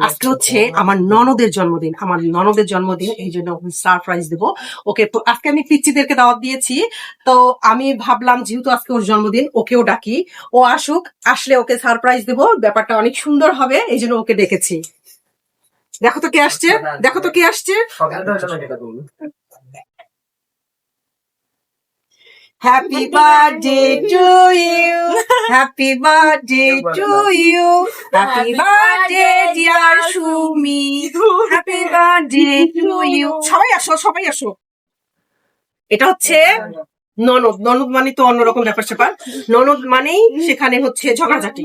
আজকে হচ্ছে আমার ননদের জন্মদিন, এই জন্য সারপ্রাইজ দেবো ওকে। তো আজকে আমি পিচ্চিদেরকে দাওয়াত দিয়েছি, তো আমি ভাবলাম যেহেতু আজকে ওর জন্মদিন ওকেও ডাকি, ও আসুক, আসলে ওকে সারপ্রাইজ দেবো, ব্যাপারটা অনেক সুন্দর হবে, এই জন্য ওকে ডেকেছি। দেখো তো কে আসছে, দেখো তো কে আসছে। Happy birthday to you, happy birthday to you, happy birthday dear Shumi, happy birthday to you. সবাই আসো, সবাই আসো। এটা হচ্ছে ননদ। ননদ মানে তো অন্যরকম ব্যাপার স্যাপার, ননদ মানেই সেখানে হচ্ছে ঝগড়াঝাটি।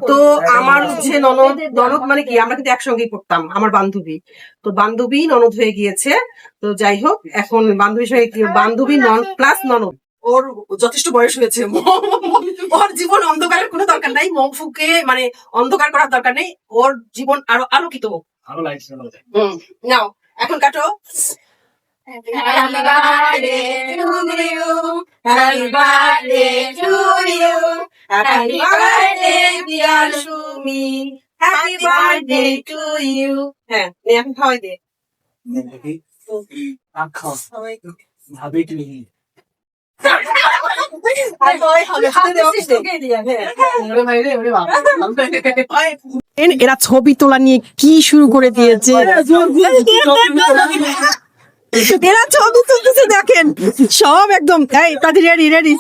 তো আমার হচ্ছে ননদ মানে কি, আমরা কিন্তু একসঙ্গেই পড়তাম, আমার বান্ধবী। তো বান্ধবী ননদ হয়ে গিয়েছে। তো যাই হোক, এখন বান্ধবী হয়ে বান্ধবী প্লাস ননদ। ওর যথেষ্ট বয়স হয়েছে, ওর জীবন অন্ধকারের কোনো দরকার নাই, মম ফুকে মানে অন্ধকার করার দরকার নেই, ওর জীবন আরো আলোকিত হোক। নাও এখন কাটো। Happy birthday to you, happy birthday to you, happy birthday dear Shumi, happy birthday to you. হ্যাঁ, এখন খাওয়াই দে। এরা ছবি তোলা নিয়ে কি শুরু করে দিয়েছে, এরা ছবি তুলতেছে দেখেন সব একদম। রেডি রেডি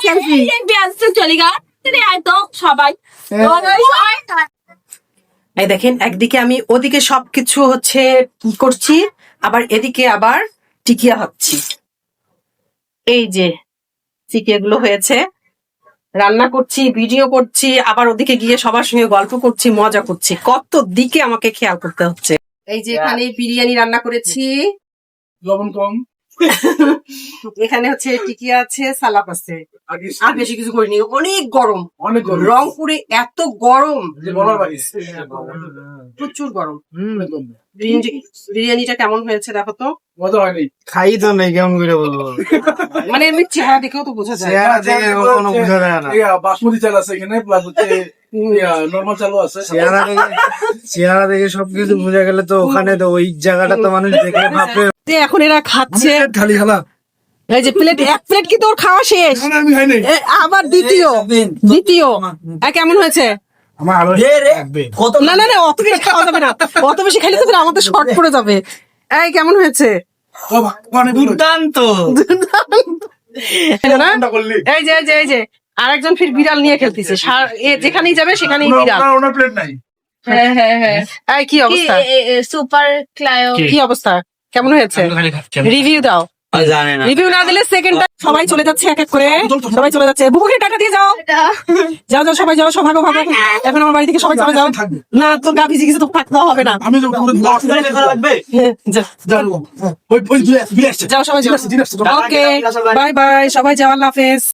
সবাই এই দেখেন, একদিকে আমি ওদিকে সবকিছু হচ্ছে কি করছি, আবার এদিকে আবার টিকিয়া হচ্ছি। এই যে টিকিয়া গুলো হয়েছে, রান্না করছি, ভিডিও করছি, আবার ওদিকে গিয়ে সবার সঙ্গে গল্প করছি, মজা করছি, কত দিকে আমাকে খেয়াল করতে হচ্ছে। এই যে এখানে বিরিয়ানি রান্না করেছি, লবণ কম, এখানে হচ্ছে টিকিয়া আছে, সালাদ আছে, আর বেশি কিছু করিনি। অনেক গরম, রংপুরে এত গরম, প্রচুর গরম। বিরিয়ানিটা কেমন হয়েছে দেখো তো। মজা হয়নি, খাই তো নেই, কেমন করে বলবো, মানে এমনি চেহারা দেখেও তো বোঝা যায়। চেহারা দেখে কোনো বোঝা যায় না। বাসমতি চাল আছে এখানে, প্লাস হচ্ছে নরমাল চালও আছে। চেহারা দেখে সবকিছু বোঝা গেলে তো ওখানে তো ওই জায়গাটা তো মানুষ দেখে ভাববে। এখন এরা খাচ্ছে, খালি খালা এই যে প্লেট, এক প্লেট কি তোর খাওয়া শেষ? আমি খাই নাই। আবার দ্বিতীয় কেমন হয়েছে? আমার আলো না না না, অত বেশি খাওয়া যাবে না, অত বেশি খাইলে তো আমাদের শর্ট পড়ে যাবে। এই কেমন হয়েছে? দুর্দান্ত। এই যে এই যে আরেকজন ফির বিড়াল নিয়ে খেলতেছে, যেখানেই যাবে সেখানেই বিড়াল। ওনার প্লেট নাই। হ্যাঁ হ্যাঁ হ্যাঁ। এই কি অবস্থা? সুপার ক্লায়ো কি অবস্থা, কেমন হয়েছে? রিভিউ দাও। জানে না, রিভিউ না দিলে সেকেন্ড সবাই চলে যাচ্ছে এক এক করে, সবাই চলে যাচ্ছে। বুবুকে টাকা দিয়ে যাও, যাও যাও সবাই যাও, সব ভাগো ভাগো। এখন আমার বাড়ি থেকে সবাই চলে যাও। না তোর গা ভিজে কিছু তো থাকতে হবে না। আমি যাও সবাই যাও। ওকে বাই বাই, সবাই যাও, আল্লাহ হাফেজ।